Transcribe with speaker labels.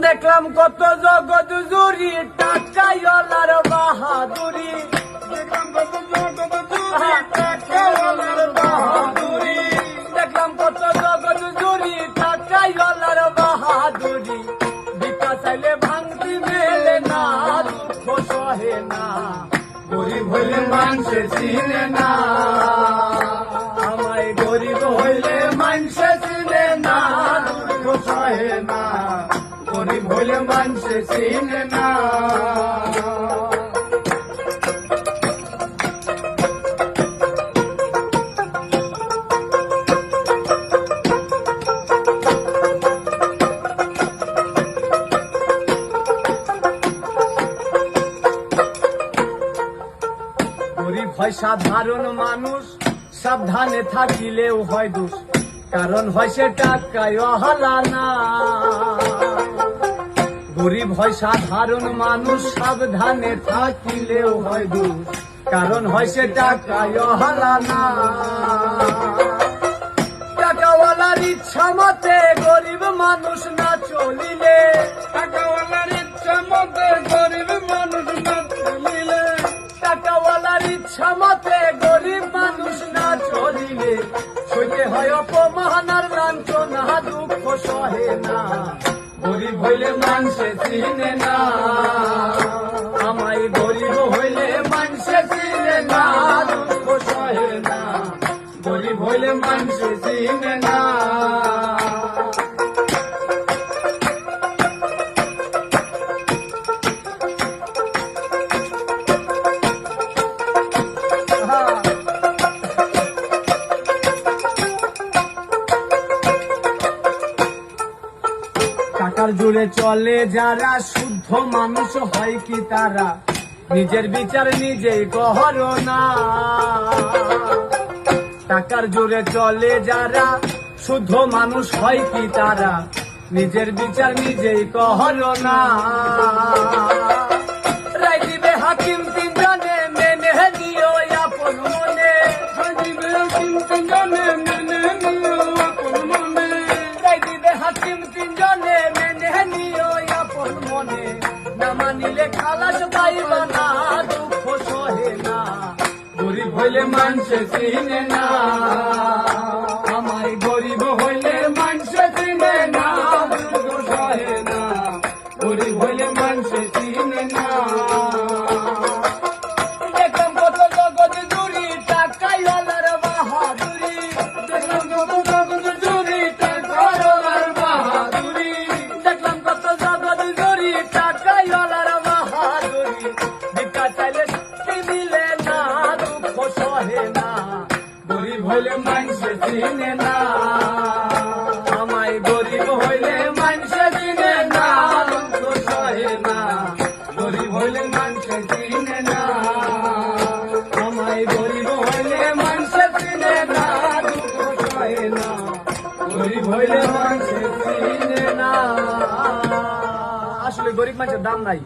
Speaker 1: দেখলাম কত জগৎ জুড়ি টাকাওয়ালার বাহাদুরি,
Speaker 2: দেখলাম কত জগৎ জুড়ি টাকাওয়ালার বাহাদুরি,
Speaker 1: দেখলাম কত জগৎ জুড়ি টাকাওয়ালার বাহাদুরি। ভিক্ষা চাইলে ভাঙতি মেলে না, দুঃখ সহে না,
Speaker 2: গরিব হইলে মানুষে চিনে না,
Speaker 1: আমায় গরিব হইলে
Speaker 2: মানুষে চিনে না, দুঃখ সহে না, গরিব হইলে মানুষে চিনে না।
Speaker 1: গরিব হয় সাধারণ মানুষ, সাবধানে থাকিলেও হয় দোষ, কারণ হয় সে টাকায় অহালা না। গরিব হয় সাধারণ মানুষ, সাবধানে থাকিলেও হয় দোষ, কারণ হয় সে টাকায় অহালা না। টাকাওয়ালার ইচ্ছা মতে গরিব মানুষ না চলিলে,
Speaker 2: টাকাওয়ালার ইচ্ছা মতে গরিব মানুষ না চলিলে,
Speaker 1: টাকাওয়ালার ইচ্ছা মতে গরিব মানুষ না চলিলে, সইতে হয় অপমান আর লাঞ্ছনা, দুঃখ সহে না,
Speaker 2: গরিব হইলে মানুষে চিনে না,
Speaker 1: আমায় গরিব হইলে
Speaker 2: মানুষে চিনে না, দুঃখ সহে না, গরিব হইলে মানুষে চিনে না।
Speaker 1: টাকার জোরে চলে যারা, শুদ্ধ মানুষ হয় কি তারা, নিজের বিচার নিজেই কর না। টাকার জোরে চলে যারা, শুদ্ধ মানুষ হয় কি তারা, নিজের বিচার নিজেই কর না। রায় দিবে হাকিম তিনজনে, মেনে নিও আপন মনে,
Speaker 2: দিবে কিন্তু জানে মেনে নিও আপন মনে,
Speaker 1: রায় দিবে হাকিম তিনজনে, মেনে নিও আপন মনে, না মানিলে খালাস পাইবা না, দুঃখ সহে না,
Speaker 2: গরিব হইলে মানুষে চিনে না,
Speaker 1: আমায়
Speaker 2: গরিব হইলে মানুষে চিনে না, দুঃখ সহে না, গরিব হইলে মানুষে চিনে না।
Speaker 1: দেখলাম কত জগৎ জুড়ি টাকাওয়ালার বাহাদুরি,
Speaker 2: দেখলাম কত জগৎ জুড়ি টাকাওয়ালার বাহাদুরি,
Speaker 1: দেখলাম কত জগৎ জুড়ি টাকাওয়ালার বাহাদুরি। ভিক্ষা চাইলে শাস্তি দিলে না, দুঃখ সহে না,
Speaker 2: গরিব হইলে মানুষে চিনে না,
Speaker 1: আমায় গরিব হইলে
Speaker 2: মানুষে চিনে না, দুঃখ সহে না, গরিব হইলে মানুষে চিনে না,
Speaker 1: আমায় গরিব হইলে
Speaker 2: মানুষে চিনে না, দুঃখ সহে না, গরিব হইলে মানুষে চিনে না।
Speaker 1: আসলে গরিব মানুষের দাম নাই।